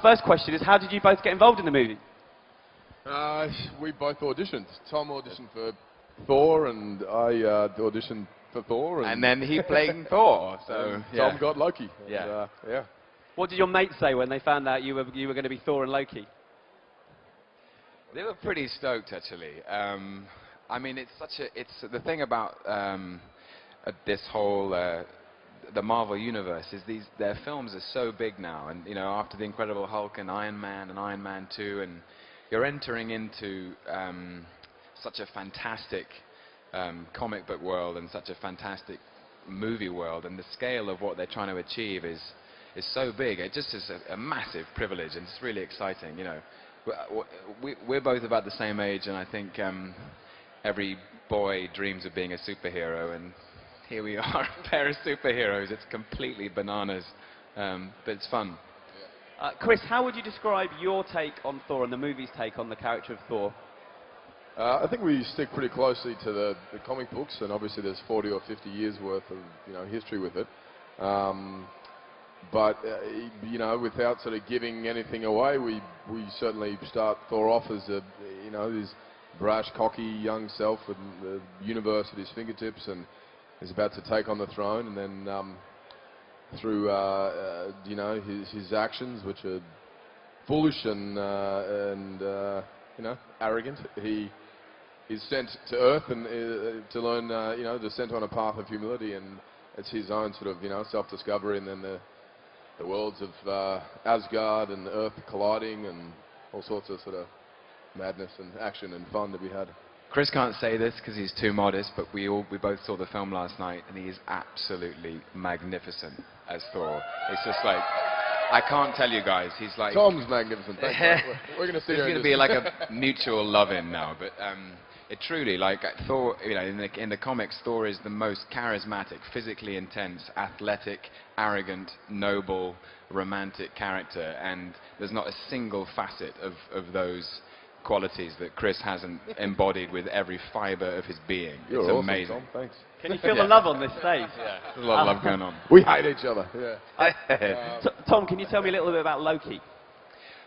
First question is, how did you both get involved in the movie? We both auditioned. Tom auditioned for Thor, and I auditioned for Thor. And then he played Thor, so Tom got Loki. Yeah. And, yeah. What did your mates say when they found out you were going to be Thor and Loki? They were pretty stoked, actually. I mean, it's the thing about this whole the Marvel universe is their films are so big now, and you know, after the Incredible Hulk and Iron Man 2, and you're entering into such a fantastic comic book world and such a fantastic movie world, and the scale of what they're trying to achieve is so big. It just is a massive privilege, and it's really exciting. You know, we're both about the same age, and I think every boy dreams of being a superhero, and here we are, a pair of superheroes. It's completely bananas, but it's fun. Chris, how would you describe your take on Thor and the movie's take on the character of Thor? I think we stick pretty closely to the comic books, and obviously there's 40 or 50 years worth of history with it. But without sort of giving anything away, we certainly start Thor off as his brash, cocky young self with the universe at his fingertips, and is about to take on the throne, and then through his actions, which are foolish and arrogant, he is sent to Earth and to learn, descent on a path of humility, and it's his own sort of self-discovery, and then the worlds of Asgard and Earth colliding, and all sorts of sort of madness and action and fun to be had. Chris can't say this because he's too modest, but we both saw the film last night, and he is absolutely magnificent as Thor. It's just like, I can't tell you guys, he's like... Tom's magnificent, thanks. We're going to see. There's going to be like a mutual love-in now, but it truly, like Thor, in the comics, Thor is the most charismatic, physically intense, athletic, arrogant, noble, romantic character, and there's not a single facet of those qualities that Chris hasn't embodied with every fiber of his being. You're it's awesome, amazing. Tom. Thanks. Can you feel the love on this stage? Yeah, there's a lot of love going on. We hate each other. Yeah. Tom, can you tell me a little bit about Loki?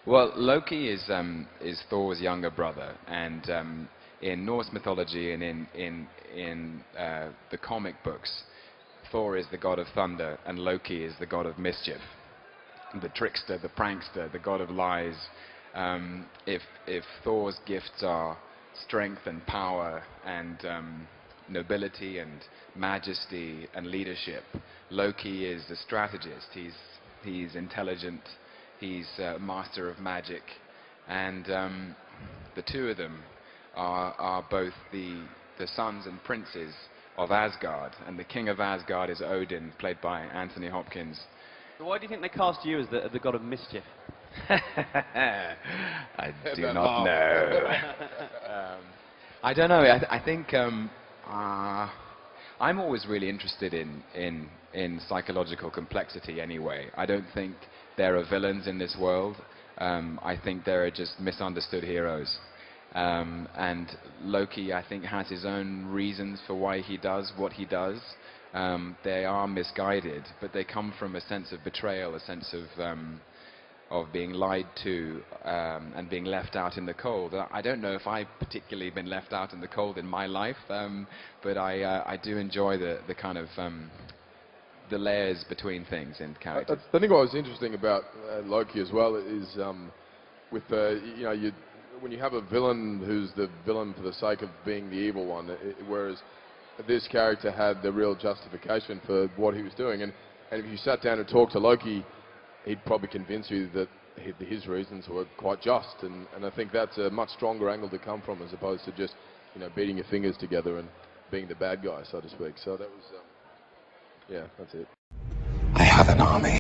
Well, Loki is Thor's younger brother, and in Norse mythology and in the comic books, Thor is the god of thunder, and Loki is the god of mischief, the trickster, the prankster, the god of lies. If Thor's gifts are strength and power and nobility and majesty and leadership, Loki is a strategist. He's intelligent. He's a master of magic, and the two of them are both the sons and princes of Asgard, and the king of Asgard is Odin, played by Anthony Hopkins. So why do you think they cast you as the god of mischief? I do not know. I don't know. I think I'm always really interested in psychological complexity anyway. I don't think there are villains in this world. I think there are just misunderstood heroes. And Loki, I think, has his own reasons for why he does what he does. They are misguided, but they come from a sense of betrayal, a sense of being lied to and being left out in the cold. I don't know if I've particularly been left out in the cold in my life, but I do enjoy the kind of the layers between things in characters. I think what was interesting about Loki as well is with when you have a villain who's the villain for the sake of being the evil one, whereas this character had the real justification for what he was doing, and if you sat down and talked to Loki, he'd probably convince you that his reasons were quite just, and I think that's a much stronger angle to come from, as opposed to just beating your fingers together and being the bad guy, so to speak. So that was, yeah, that's it. I have an army.